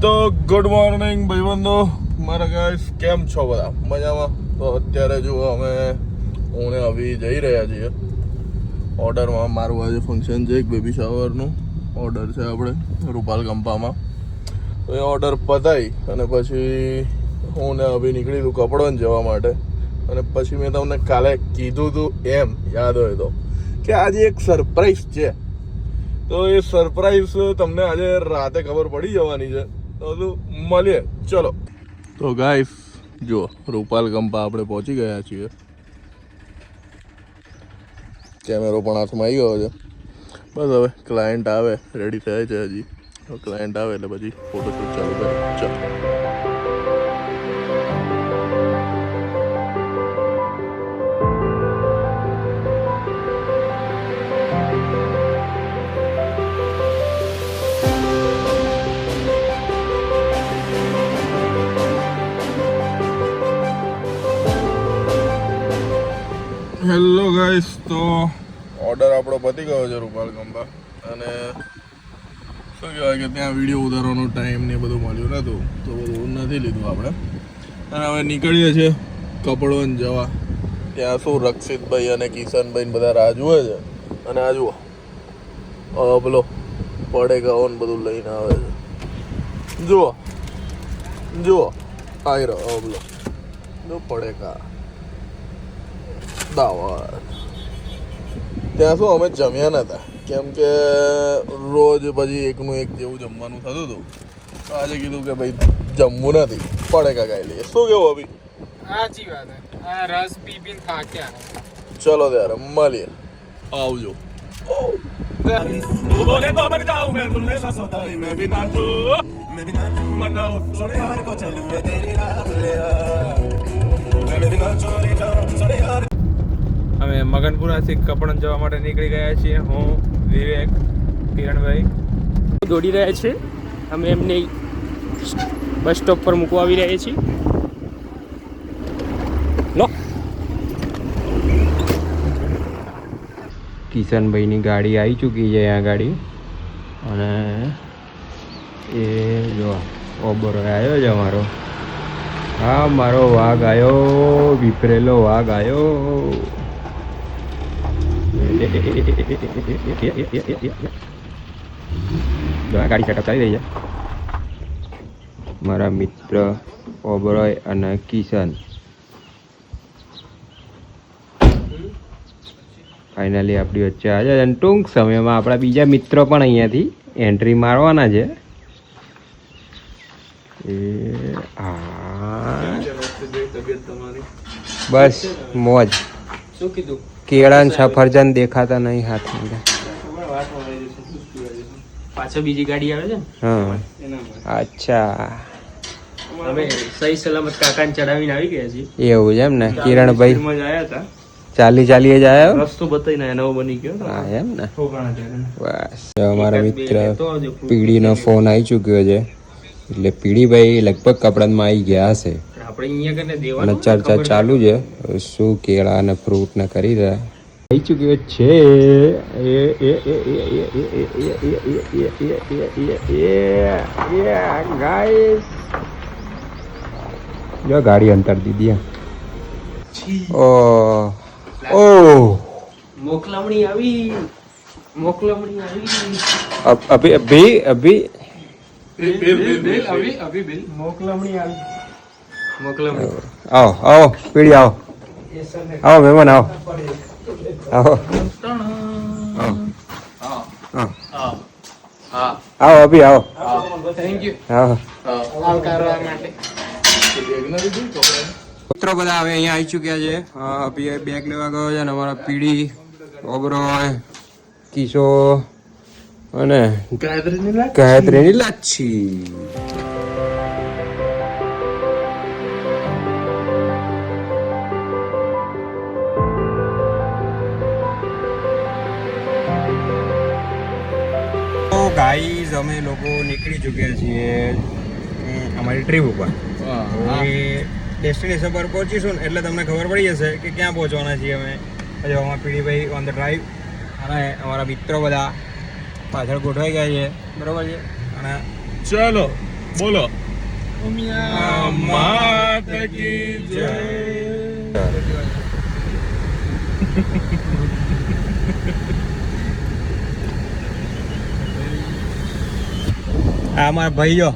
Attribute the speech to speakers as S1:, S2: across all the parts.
S1: તો good morning ભાઈબંધો મારા ગાઈસ, કેમ છો બધા? મજામાં? તો અત્યારે જો અમે હું ને અભી જઈ રહ્યા છીએ ઓર્ડરમાં. મારું આજે ફંક્શન છે એક બેબી શાવરનું ઓર્ડર છે આપણે રૂપાલ કંપામાં. તો એ ઓર્ડર પતાવી અને પછી હું ને અભી નીકળીશું કપડોને જવા માટે. અને પછી મેં તમને કાલે કીધું હતું એમ યાદ હોય તો કે આજે એક સરપ્રાઈઝ છે. તો એ સરપ્રાઈઝ તમને આજે રાતે ખબર પડી જવાની છે. તો મળીએ, ચલો. તો ગાઈસ જો રૂપાલ કંપા આપણે પહોંચી ગયા છીએ. કેમેરો પણ હાથમાં આવી ગયો છે. બસ હવે ક્લાયન્ટ આવે, રેડી થાય છે હજી. ક્લાયન્ટ આવે એટલે પછી ફોટોશૂટ ચાલુ કરીએ. ચાલો. હેલો ગાઈસ, તો ઓર્ડર આપણો પતી ગયો છે રૂપાલ કંપા. અને શું કહેવાય કે ત્યાં વિડીયો ઉતારવાનો ટાઈમ ને બધું મળ્યું નહોતું, તો બધું નથી લીધું આપણે. અને હવે નીકળીએ છીએ કપડોને જવા. ત્યાં શું રક્ષિતભાઈ અને કિશનભાઈ બધા રાહ જુએ છે. અને આ જુઓ પેલો પડેગાઓ ને બધું લઈને આવે છે. જુઓ જુઓ આવી રહ્યો પેલો જો પડેગા દાવત. ત્યાં શું અમે જમ્યા નતા, કેમ કે રોજ પછી એકનું એક જેવું જમવાનું થતું હતું. તો આજે કીધું કે ભાઈ જમવું નથી, પડેગા ખાઈ લઈએ. શું કેવું અભી?
S2: સાચી વાત છે. આ રસ પી પીને થાક્યા.
S1: ચલો ત્યારે મળીએ, આવજો.
S2: અમે મગનપુરાથી કપડન જવા માટે નીકળી ગયા છીએ. હું, વિવેક, કિરણભાઈ દોડી રહ્યા છે. અમે એમને બસ સ્ટોપ પર મૂકવા આવી રહ્યા છીએ. લો, કિશનભાઈની ગાડી આવી ચૂકી છે આ ગાડી. અને એ જો ઓબરો આવ્યો છે અમારો. હા, મારો વાઘ આવ્યો, વિપરેલો વાઘ આવ્યો. ગાડી સેટઅપ કરી રહી છે મારા મિત્ર ઓબરોય અને કિશન. ફાઇનલી આપણી વચ્ચે આજે અને ટૂંક સમયમાં આપણા બીજા મિત્રો પણ અહીંયાથી એન્ટ્રી મારવાના છે. એ હા, બસ મોજ. શું કીધું? કેળા ને સફરજન દેખાતા નહીં હાથમાં. પાછળ બીજી ગાડી આવે છે. હા, અચ્છા. અમે સહી સલામત કાકાને ચડાવીને આવી ગયા છીએ. એવું છે એમ ને? કિરણભાઈ આવ્યા હતા, ચાલી જ આવ્યો. રસ્તો બતાવીને નવો બની ગયો. હા એમ ને? બસ અમારા મિત્ર પીડીનો ફોન આવી ચૂક્યો છે. એટલે પીડીભાઈ લગભગ કપડામાં આવી ગયા હશે. અને ચર્ચા ચાલુ છે શું કેળા અને ફ્રૂટ ને કરી રહ્યા. આવી ચૂક્યો છે. જો ગાડી અંતર દીધી. ઓ મોકલામણી આવી. અભી મોકલામણી આવી. આવો પીડી આવો મહેમાન આવો. આવો અભી આવો. Thank you. મિત્રો બધા હવે અહીંયા આવી ચૂક્યા છે. અભી બેગ લેવા ગયો છે. અને અમારા પીડી, ઓબરોય, કિશો અને ગાયત્રીની લાચ્છી. ગાઈઝ અમે લોકો નીકળી ચૂક્યા છીએ અમારી ટ્રીપ ઉપર. ડેસ્ટિનેશન પર પહોંચીશું એટલે તમને ખબર પડી જશે કે ક્યાં પહોંચવાના છીએ અમે. હજુ અમારા પીડીભાઈ ઓન ધ ડ્રાઈવ અને અમારા મિત્રો બધા પાછળ ગોઠવાઈ ગયા છે. બરાબર છે? અને ચલો
S1: બોલો માત કી જય.
S2: આ મારા ભાઈઓ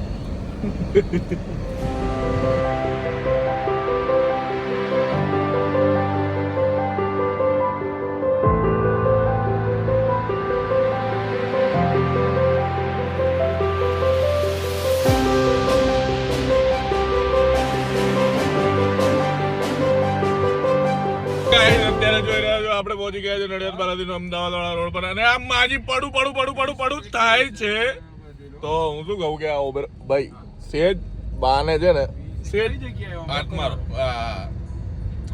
S1: અત્યારે જોઈ રહ્યા છો આપણે પહોંચી ગયા છે નડિયાદ બાલાજી અમદાવાદ વાળા રોડ પર અને આમ માજી પડું થાય છે. તો હું શું કહું કે આ ઉબર ભાઈ સેજ બાને છે ને સેજ હાથ મારો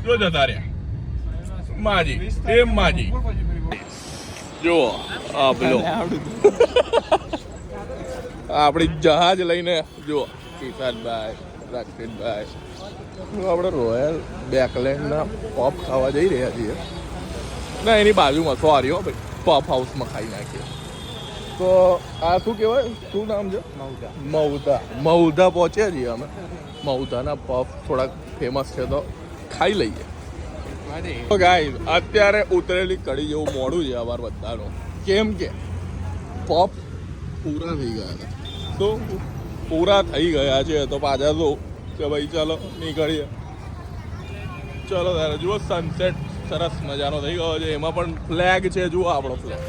S1: જો જતા રહ્યા માજી એમ માજી જુઓ આ પેલો આપણી જહાજ લઈને જુઓ કિશનભાઈ રક્ષિતભાઈ આપણે રોયલ બેકલેન્ડના પફ ખાવા જઈ રહ્યા છીએ ના એની બાજુમાં સોરી હો ભાઈ પફ હાઉસમાં ખાઈ નાખીએ. તો આ શું કહેવાય શું નામ છે મૌધા પહોંચ્યા છીએ અમે. મૌધાના પફ થોડાક ફેમસ છે તો ખાઈ લઈએ. તો ગાઈઝ અત્યારે ઉતરેલી કડી જેવું મોડું છે અમાર બધાનું કેમ કે પફ પૂરા થઈ ગયા હતા. તો પૂરા થઈ ગયા છે તો પાછા તો કે ભાઈ ચાલો નીકળીએ. ચલો તારે જુઓ સનસેટ સરસ મજાનો થઈ ગયો છે. એમાં પણ ફ્લેગ છે જુઓ આપણો ફ્લેગ.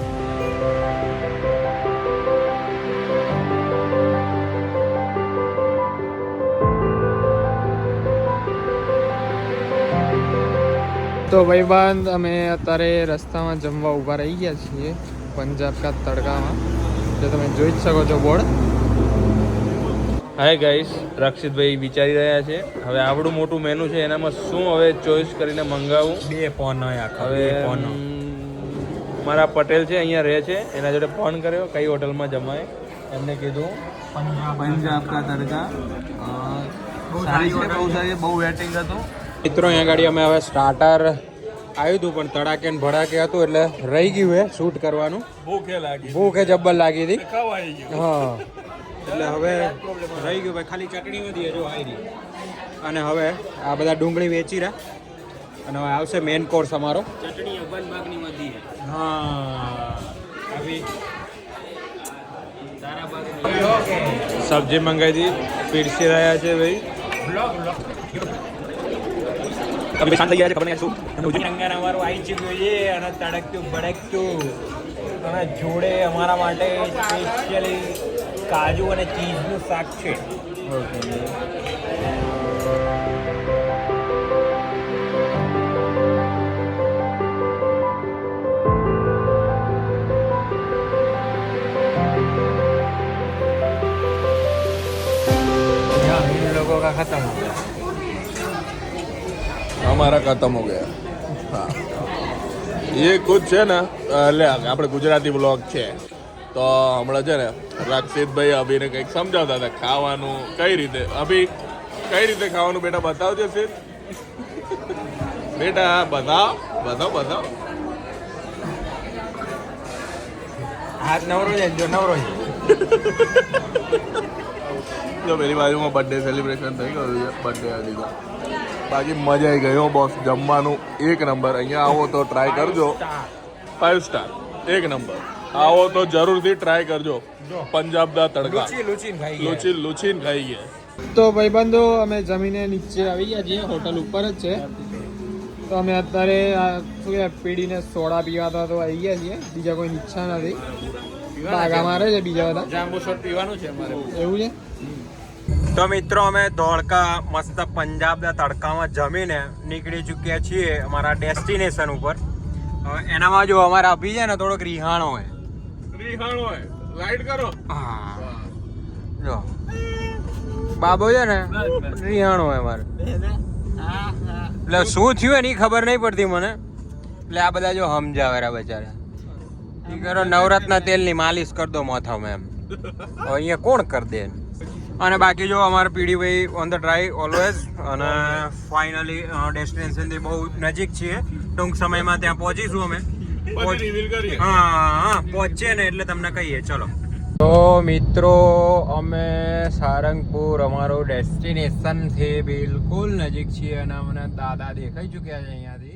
S3: તો ભાઈબંધ અમે અત્યારે રસ્તામાં જમવા ઊભા રહી ગયા છીએ પંજાબ કા તડકામાં, જે તમે જોઈ જ શકો છો બોર્ડ.
S2: હાય ગાઈસ, રક્ષિતભાઈ વિચારી રહ્યા છે હવે આવડું મોટું મેનુ છે એનામાં શું હવે ચોઈસ કરીને મંગાવું.
S4: બે ફોન હોય
S2: હવે મારા પટેલ છે અહીંયા રહે છે એના જોડે ફોન કર્યો કઈ હોટલમાં જમાય. એમને કીધું પંજાબ કા તડકા સારી છે, બહુ સારી, બહુ વેટિંગ હતું.
S4: મિત્રો અહીંયા ગાડી અમે હવે સ્ટાર્ટર આવ્યું હતું પણ તડાકે ને ભડાકે હતું એટલે રહી ગયું હે શૂટ કરવાનું. ભૂખે જબ્બર લાગી હતી. હા એટલે હવે રહી ગયું ભાઈ, ખાલી ચટણી વધી જો આવી રહી. અને હવે આ બધા ડુંગળી વેચી રહ્યા અને હવે આવશે મેન કોર્સ અમારો.
S2: ચટણી અબન બાગની વધી
S4: હા
S2: સબ્જી મંગાવી હતી, પીરસી રહ્યા છે ભાઈ.
S4: અમારું આવી ચૂક્યું છે અને તડકતું ભડકતું અને જોડે અમારા માટે સ્પેશિયલી કાજુ અને ચીઝનું શાક છે. लोगों का खत्म हो गया,
S1: हमारा खत्म हो गया. हाँ ये कुछ છે ને એટલે આપણે ગુજરાતી બ્લોગ છે તો હમણાં છે ને રક્ષિતભાઈ અભિને કંઈક સમજાવતા હતા ખાવાનું કઈ રીતે. અભી કઈ રીતે ખાવાનું બેટા બતાવજો છે બેટા, બતાવ.
S4: હાથ નવરો છે જો નવરો છે.
S1: જો પેલી બાજુમાં બર્થડે સેલિબ્રેશન થઈ ગયું છે, બર્થડે હતી તો બાકી મજા આવી ગઈ હો બોસ. જમવાનું એક નંબર. અહીંયા આવો તો ટ્રાય કરજો. 5 સ્ટાર એક નંબર. આવો તો જરૂરથી ટ્રાય કરજો. પંજાબના તડકા લૂચીન ખાઈ ગયા.
S3: તો ભાઈબંધો અમે જમીને નીચે આવી ગયા છીએ, હોટલ ઉપર જ છે. તો અમે અત્યારે શું કહેવાય પીડીને સોડા પીવાતા તો આવી ગયા છીએ, બીજા કોઈ ઈચ્છા નથી. બાગા મારે છે બીજા બધા.
S2: જાંબુ શોટ પીવાનું છે અમારે.
S3: એવું છે.
S4: તો મિત્રો અમે ધોળકા મસ્ત પંજાબના તડકામાં જમીને નીકળી ચૂક્યા છીએ અમારા ડેસ્ટિનેશન ઉપર. એનામાં જો અમારા અભી છે ને થોડોક રિહાણો હોય.
S1: લાઈટ કરો.
S4: હા જો બાબો છે ને રિહાણો હોય અમારે. એટલે શું થયું એની ખબર નહીં પડતી મને. એટલે આ બધા જો સમજાવે બચારા કરો નવરત્ન તેલની માલિશ કરી દો માથામાં એમ. અહીંયા કોણ કરી દે. અને બાકી જો અમારે પીડીભાઈ ઓન ધ ટ્રાય ઓલવેઝ. અને ફાઇનલી ડેસ્ટિનેશનથી બહુ નજીક છીએ, ટૂંક સમયમાં ત્યાં પહોંચીશું અમે. હા પહોંચીએ ને એટલે તમને કહીએ. ચલો તો મિત્રો અમે સારંગપુર અમારું ડેસ્ટિનેશન થી બિલકુલ નજીક છીએ અને અમને દાદા દેખાઈ ચૂક્યા છે અહીંયાથી.